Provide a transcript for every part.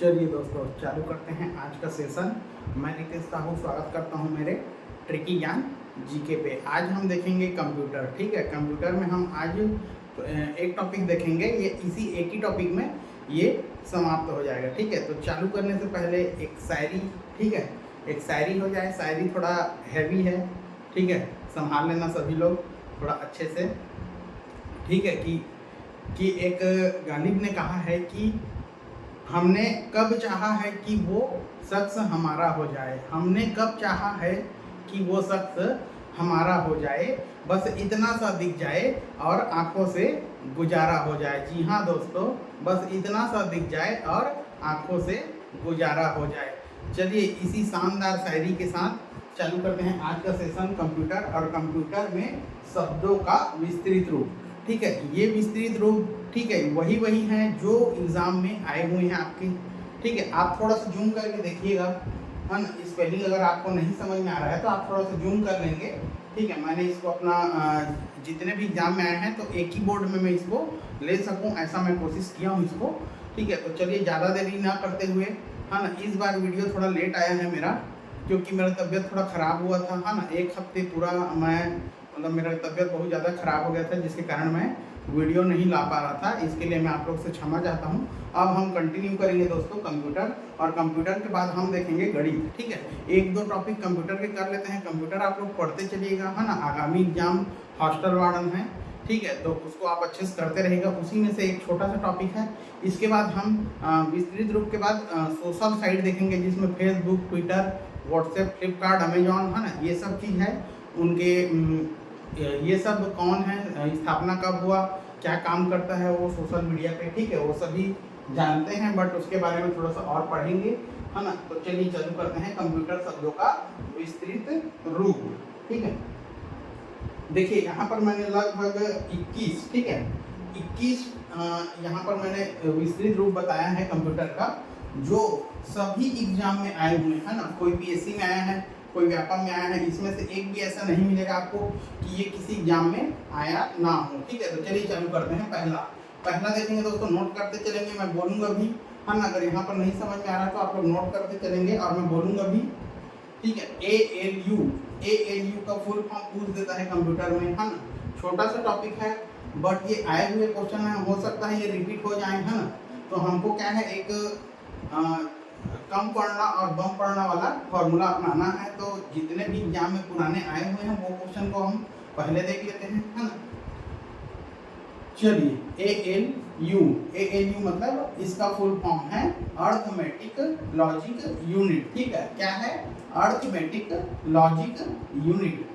चलिए दोस्तों चालू करते हैं आज का सेशन। मैं नितेश साहू स्वागत करता हूं मेरे ट्रिकी ज्ञान जीके पे। आज हम देखेंगे कंप्यूटर। ठीक है, कंप्यूटर में हम आज एक टॉपिक देखेंगे, ये इसी एक ही टॉपिक में ये समाप्त हो जाएगा। ठीक है, तो चालू करने से पहले एक शायरी, ठीक है, एक शायरी हो जाए। शायरी थोड़ा हैवी है, ठीक है, संभाल लेना सभी लोग थोड़ा अच्छे से। ठीक है कि एक गालिब ने कहा है कि हमने कब चाहा है कि वो शख्स हमारा हो जाए, हमने कब चाहा है कि वो शख्स हमारा हो जाए, बस इतना सा दिख जाए और आंखों से गुजारा हो जाए। जी हाँ दोस्तों, बस इतना सा दिख जाए और आंखों से गुजारा हो जाए। चलिए इसी शानदार शायरी के साथ चालू करते हैं आज का सेशन कंप्यूटर और कंप्यूटर में शब्दों का विस्तृत रूप। ठीक है, ये विस्तृत रूप, ठीक है, वही हैं जो एग्ज़ाम में आए हुए हैं आपके। ठीक है, आप थोड़ा सा जूम करके देखिएगा, है ना। स्पेलिंग अगर आपको नहीं समझ में आ रहा है तो आप थोड़ा सा जूम कर लेंगे। ठीक है, मैंने इसको अपना जितने भी एग्ज़ाम में आए हैं तो एक ही बोर्ड में मैं इसको ले सकूं, ऐसा मैं कोशिश किया हूं इसको। ठीक है, तो चलिए ज़्यादा देरी ना करते हुए, है ना। इस बार वीडियो थोड़ा लेट आया है मेरा, क्योंकि मेरा तबीयत थोड़ा ख़राब हुआ था, है ना। एक हफ्ते पूरा मतलब मेरा तबीयत बहुत ज़्यादा ख़राब हो गया था, जिसके कारण मैं वीडियो नहीं ला पा रहा था। इसके लिए मैं आप लोग से क्षमा चाहता हूँ। अब हम कंटिन्यू करेंगे दोस्तों कंप्यूटर, और कंप्यूटर के बाद हम देखेंगे गणित। ठीक है, एक दो टॉपिक कंप्यूटर के कर लेते हैं। कंप्यूटर आप लोग पढ़ते चलिएगा, है ना। आगामी एग्जाम हॉस्टल वार्डन है, ठीक है, तो उसको आप अच्छे से करते रहेगा। उसी में से एक छोटा सा टॉपिक है। इसके बाद हम विस्तृत रूप के बाद सोशल साइट देखेंगे, जिसमें Facebook, Twitter, WhatsApp, Flipkart, Amazon, है ना, ये सब चीज़ है। उनके ये सब कौन है, स्थापना कब हुआ, क्या काम करता है वो सोशल मीडिया पे, ठीक है, वो सभी जानते हैं, बट उसके बारे में थोड़ा सा और पढ़ेंगे, है ना। तो चलिए चालू करते हैं कंप्यूटर शब्दों का विस्तृत रूप। ठीक है, देखिए यहाँ पर मैंने लगभग 21, ठीक है, 21 यहाँ पर मैंने विस्तृत रूप बताया है कंप्यूटर का, जो सभी एग्जाम में आए हुए हैं ना। कोई पीएससी में आया है, कोई व्यापम में आया है, इसमें से एक भी ऐसा नहीं मिलेगा आपको कि ये किसी एग्जाम में आया ना हो। ठीक है, तो चलिए चालू करते हैं। पहला देखेंगे दोस्तों, नोट करते चलेंगे, मैं बोलूँगा भी, है ना। अगर यहाँ पर नहीं समझ में आ रहा तो आप लोग नोट करते चलेंगे और मैं बोलूँगा भी। ठीक है, ALU का फुल फॉर्म पूछ देता है कंप्यूटर में, है ना। छोटा सा टॉपिक है, बट ये आए हुए क्वेश्चन है, हो सकता है ये रिपीट हो जाए, है ना। तो हमको क्या है, एक कम पढ़ना और बम पढ़ना वाला फॉर्मूला अपनाना है। तो जितने भी एग्जाम में पुराने आए हुए हैं वो क्वेश्चन को हम पहले देख लेते हैं, है ना। चलिए ALU मतलब इसका फुल फॉर्म है अर्थमेटिक लॉजिक यूनिट। ठीक है, क्या है, अर्थमेटिक लॉजिक यूनिट।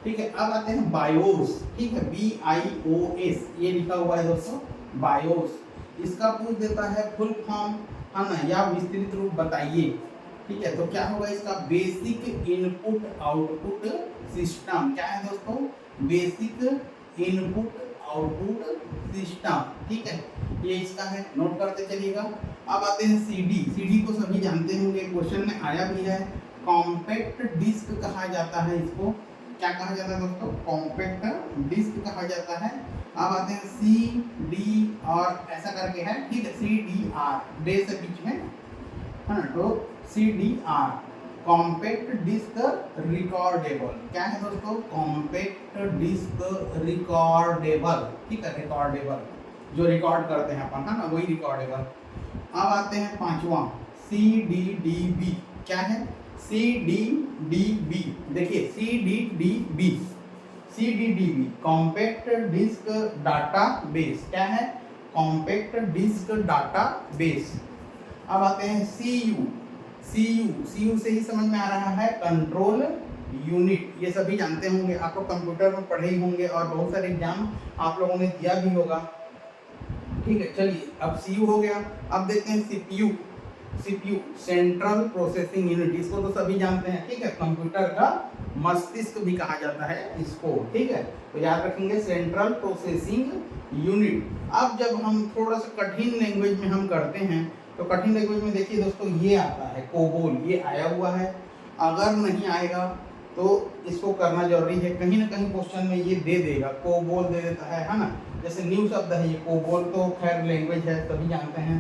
ठीक है, अब आते हैं बायोस। ठीक है, BIOS ये लिखा हुआ है दोस्तों, बायोस। इसका पूछ देता है फुल फॉर्म, है ना, या विस्तृत रूप बताइए। ठीक है, तो क्या होगा इसका, बेसिक इनपुट आउटपुट सिस्टम। क्या है दोस्तों, बेसिक इनपुट आउटपुट सिस्टम। ठीक है, ये इसका है, नोट करते चलिएगा। अब आते हैं CD को सभी जानते होंगे, क्वेश्चन में आया भी है। कॉम्पैक्ट डिस्क कहा जाता है इसको। क्या कहा जाता है दोस्तों, कॉम्पैक्ट डिस्क कहा जाता है। अब आते हैं CD और ऐसा करके है, ठीक है, CDR डे से बीच में, है ना। तो CDR कॉम्पैक्ट डिस्क रिकॉर्डेबल। क्या है दोस्तों, कॉम्पैक्ट डिस्क रिकॉर्डेबल। ठीक है, रिकॉर्डेबल जो रिकॉर्ड करते हैं अपन, है ना, वही रिकॉर्डेबल। अब आते हैं पांचवा, CDDB। क्या है, CDDB, देखिए CDDB compact disc database. क्या है, कॉम्पैक्ट डिस्क डाटा बेस। अब आते हैं CU से ही समझ में आ रहा है, कंट्रोल यूनिट। ये सभी जानते होंगे, आप लोग कंप्यूटर में पढ़े ही होंगे और बहुत सारे एग्जाम आप लोगों ने दिया भी होगा। ठीक है, चलिए अब CU हो गया। अब देखते हैं CPU सेंट्रल प्रोसेसिंग यूनिट। इसको तो सभी जानते हैं, ठीक है, कंप्यूटर का मस्तिष्क भी कहा जाता है इसको। ठीक है, तो याद रखेंगे सेंट्रल प्रोसेसिंग यूनिट। अब जब हम थोड़ा सा कठिन लैंग्वेज में हम करते हैं, तो कठिन लैंग्वेज में देखिए दोस्तों, ये आता है कोबोल, ये आया हुआ है। अगर नहीं आएगा तो इसको करना जरूरी है, कहीं ना कहीं क्वेश्चन में ये दे देगा, कोबोल दे देता है ना। जैसे न्यू शब्द है ये, कोबोल तो खैर लैंग्वेज है, सभी जानते हैं।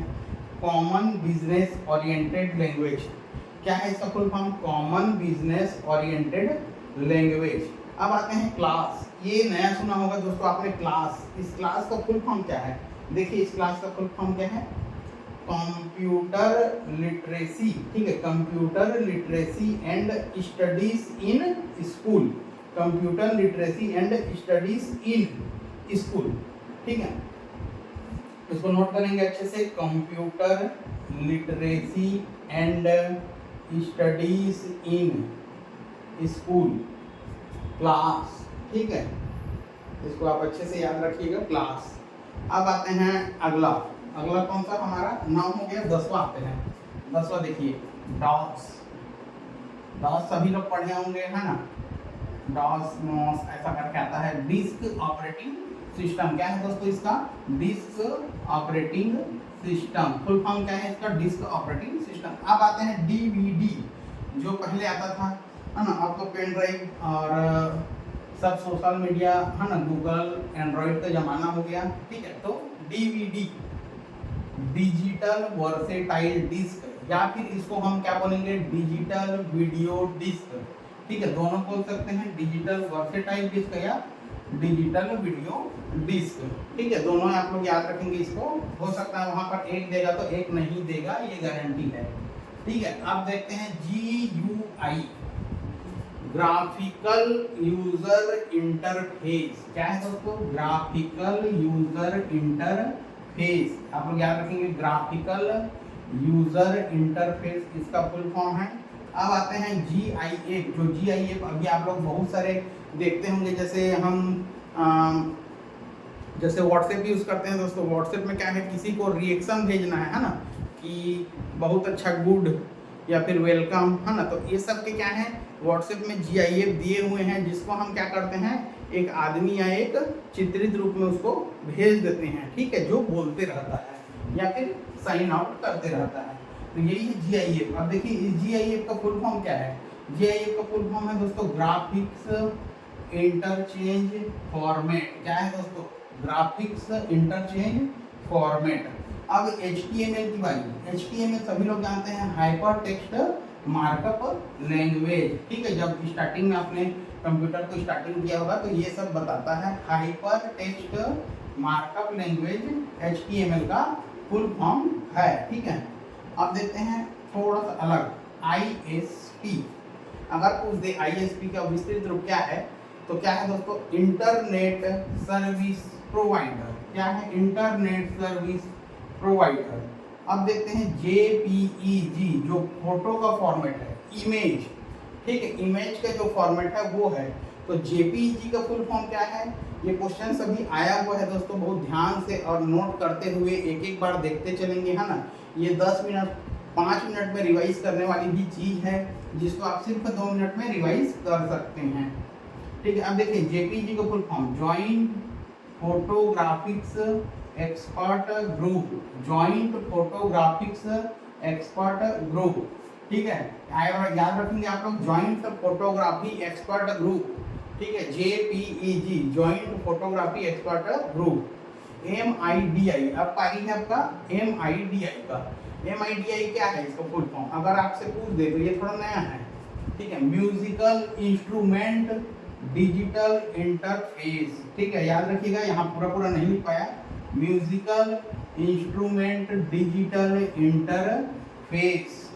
Common business oriented language. क्या है इसका full form? Common business oriented language. अब आते हैं क्लास। ये नया सुना होगा दोस्तों आपने क्लास। इस क्लास का फुल फॉर्म क्या है? देखिए इस क्लास का फुल फॉर्म क्या है? Computer literacy. ठीक है, computer literacy and studies in school. Computer literacy and studies in school. ठीक है, इसको नोट करेंगे अच्छे से। Computer literacy and studies in school class. ठीक है, इसको आप अच्छे से याद रखिएगा, क्लास। अब आते हैं अगला कौन सा हमारा? 9 हो गया, 10वां आते हैं। 10वां देखिए, डॉस। डॉस सभी लोग पढ़े होंगे, है ना? डॉस मॉस ऐसा करके आता है। Disk operating system. क्या है दोस्तों इसका? Disk operating system. Full form क्या है इसका? Disk operating system. अब आते हैं डीवीडी, जो पहले आता था, है ना? अब तो पेन ड्राइव और सब सोशल मीडिया, है ना, गूगल एंड्रॉइड का जमाना हो गया। ठीक है, तो डीवीडी डिजिटल वर्सेटाइल डिस्क, या फिर इसको हम क्या बोलेंगे? Digital video disc. ठीक है, दोनों बोल सकते हैं, डिजिटल वर्सेटाइल डिस्क या डिजिटल वीडियो डिस्क। ठीक है, दोनों आप लोग याद रखेंगे इसको। हो सकता है वहां पर एक देगा तो एक नहीं देगा, ये गारंटी है। ठीक है, अब देखते हैं GUI, ग्राफिकल यूजर इंटरफेस। क्या है दोस्तों? Graphical user interface. आप लोग याद रखेंगे, ग्राफिकल यूजर इंटरफेस इसका फुल फॉर्म है। अब आते हैं GIF, जो GIF अभी आप लोग बहुत सारे देखते होंगे। जैसे हम जैसे व्हाट्सएप यूज करते हैं दोस्तों। व्हाट्सएप में क्या है, किसी को रिएक्शन भेजना है ना, कि बहुत अच्छा, गुड या फिर वेलकम, है ना? तो ये सब के क्या है, व्हाट्सएप में GIF दिए हुए हैं, जिसको हम क्या करते हैं, एक आदमी या एक चित्रित रूप में उसको भेज देते हैं। ठीक है, जो बोलते रहता है या फिर साइन आउट करते रहता है। तो यही है GIF। अब देखिए इस GIF का फुल फॉर्म क्या है? GIF का फुल फॉर्म है दोस्तों ग्राफिक्स इंटरचेंज फॉर्मेट। क्या है दोस्तों? Graphics interchange format. अब HTML की बारी। HTML सभी लोग जानते हैं, हाइपर टेक्स्ट मार्कअप लैंग्वेज। ठीक है, जब स्टार्टिंग में आपने कंप्यूटर को स्टार्टिंग किया होगा तो ये सब बताता है। Hyper text markup language HTML का फुल फॉर्म है। ठीक है, अब देखते हैं थोड़ा सा अलग, ISP। अगर पूछ दे ISP का विस्तृत रूप क्या है, तो क्या है दोस्तों? Internet service provider. क्या है? Internet service provider. अब देखते हैं JPEG, जो फोटो का फॉर्मेट है, इमेज। ठीक है, इमेज का जो फॉर्मेट है वो है। तो JPEG का फुल फॉर्म क्या है? ये क्वेश्चन सभी आया हुआ है दोस्तों, बहुत ध्यान से और नोट करते हुए एक एक बार देखते चलेंगे, है ना? ये 10 मिनट 5 मिनट में रिवाइज करने वाली भी चीज़ है, जिसको आप सिर्फ 2 मिनट में रिवाइज कर सकते हैं। ठीक है, अब देखिए JPEG का full form joint photographics expert group. Joint photographics expert group. ठीक है, याद रखेंगे आप लोग, जॉइंट फोटोग्राफी एक्सपर्ट ग्रुप। ठीक है, JPEG joint photography expert group. MIDI, अब पारी है आपका MIDI का। MIDI क्या है इसका फुल फॉर्म? अगर आपसे पूछ दे तो ये थोड़ा नया है। ठीक है, म्यूजिकल इंस्ट्रूमेंट डिजिटल इंटरफेस। ठीक है, याद रखिएगा, यहाँ पूरा नहीं लिख पाया। म्यूजिकल इंस्ट्रूमेंट डिजिटल इंटरफेस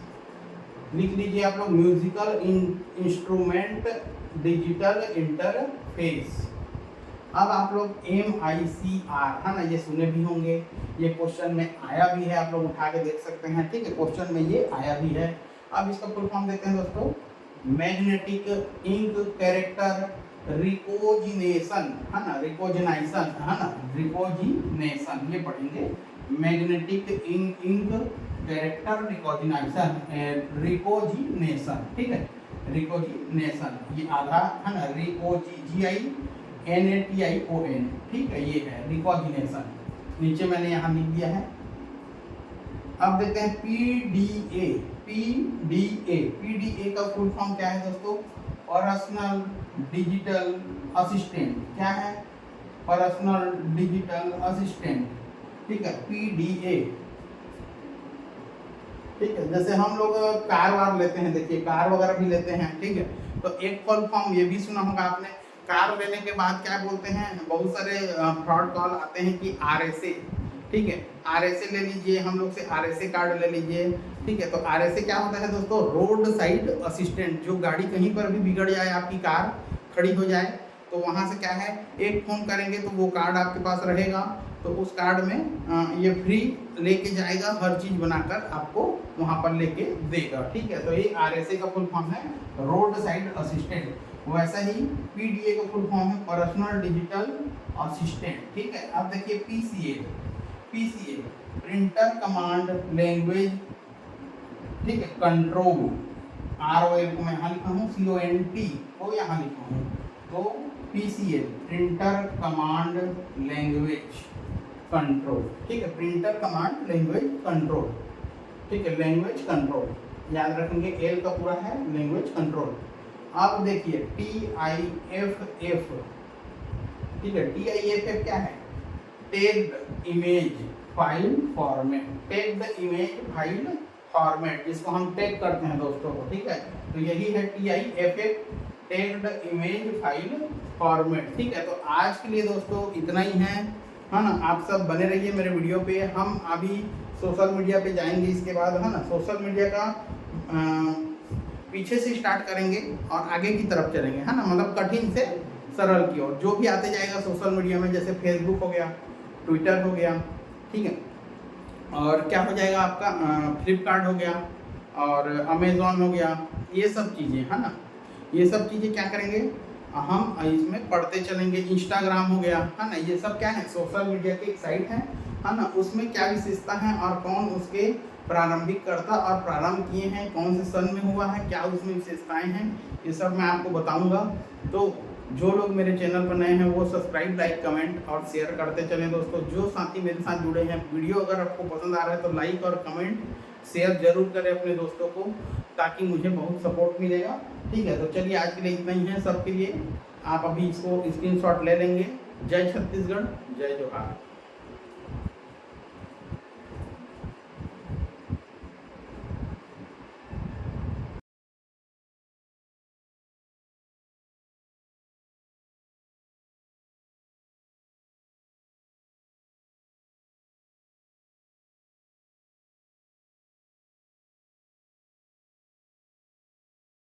लिख लीजिए आप लोग, म्यूजिकल इंस्ट्रूमेंट डिजिटल इंटरफेस। अब आप लोग MICR, है ना, ये सुने भी होंगे, ये क्वेश्चन में आया भी है, आप लोग उठा के देख सकते हैं। ठीक है, क्वेश्चन में ये आया भी है। अब इसका फुल फॉर्म देते हैं दोस्तों, मैग्नेटिक इंक कैरेक्टर रिकोजिनेशन, है ना, रिकोजिनेशन, है ना, रिकोजिनेशन, ये पढ़ेंगे। Magnetic ink character recognition. ठीक है, रिकोजिनेशन, ये आधा, है ना, RICOGINATION। ठीक है, ये है रिकोजिनेशन। नीचे मैंने यहाँ लिख दिया है। अब देखते हैं PDA का फुल फॉर्म क्या है दोस्तों? Personal digital assistant. क्या है? Personal digital assistant. ठीक है, PDA ठीक है। जैसे हम लोग कार वार लेते हैं, देखिए कार वगैरह भी लेते हैं, ठीक है। तो एक फुल फॉर्म ये भी सुना होगा आपने, कार लेने के बाद क्या बोलते हैं, बहुत सारे फ्रॉड कॉल आते हैं कि RSA, ठीक है, RSA ले लीजिए, हम लोग से RSA कार्ड ले लीजिए, ठीक है। तो RSA क्या होता है दोस्तों, रोड साइड असिस्टेंट। जो गाड़ी कहीं पर भी बिगड़ जाए, आपकी कार खड़ी हो जाए, तो वहाँ से क्या है, एक फ़ोन करेंगे तो वो कार्ड आपके पास रहेगा, तो उस कार्ड में ये फ्री लेके जाएगा, हर चीज़ बनाकर आपको वहाँ पर लेके देगा, ठीक है। तो ये RSA का फुल फॉर्म है रोड साइड असिस्टेंट। वैसा ही PDA का फुल फॉर्म है पर्सनल डिजिटल असिस्टेंट, ठीक है। अब देखिए PCA प्रिंटर कमांड लैंग्वेज, ठीक है, कंट्रोल, ROL को मैं यहाँ लिखा हूँ, CONT को यहाँ लिखा हूँ, तो PCL printer command language control, ठीक है, प्रिंटर कमांड लैंग्वेज कंट्रोल, ठीक है, लैंग्वेज कंट्रोल याद रखेंगे, L का पूरा है लैंग्वेज कंट्रोल। अब देखिए TIFF, ठीक है, TIFF क्या है, tagged image file format, tagged image file format, जिसको हम टैग करते हैं दोस्तों को, ठीक है। तो यही है TIFF, tagged image file format, ठीक है। तो आज के लिए दोस्तों इतना ही है ना। आप सब बने रहिए मेरे वीडियो पे। हम अभी सोशल मीडिया पे जाएंगे इसके बाद, है ना। सोशल मीडिया का पीछे से स्टार्ट करेंगे और आगे की तरफ चलेंगे, है ना, मतलब कठिन से सरल की ओर। जो भी आते जाएगा सोशल मीडिया में, जैसे फेसबुक हो गया, ट्विटर हो गया, ठीक है, और क्या हो जाएगा आपका फ्लिपकार्ट हो गया और अमेज़ॉन हो गया, ये सब चीज़ें, है ना, ये सब चीज़ें क्या करेंगे हम इसमें पढ़ते चलेंगे। इंस्टाग्राम हो गया, है ना, ये सब क्या है, सोशल मीडिया की एक साइट है ना। उसमें क्या विशेषता है और कौन उसके प्रारंभिक कर्ता और प्रारंभ किए हैं, कौन से सन में हुआ है, क्या उसमें विशेषताएं हैं, ये सब मैं आपको बताऊंगा। तो जो लोग मेरे चैनल पर नए हैं वो सब्सक्राइब, लाइक, कमेंट और शेयर करते चलें दोस्तों। जो साथी मेरे साथ जुड़े हैं, वीडियो अगर आपको पसंद आ रहा है तो लाइक और कमेंट शेयर जरूर करें अपने दोस्तों को, ताकि मुझे बहुत सपोर्ट मिलेगा, ठीक है। तो चलिए आज के लिए इतना ही है सबके लिए। आप अभी इसको स्क्रीनशॉट ले लेंगे। जय छत्तीसगढ़, जय जोहार।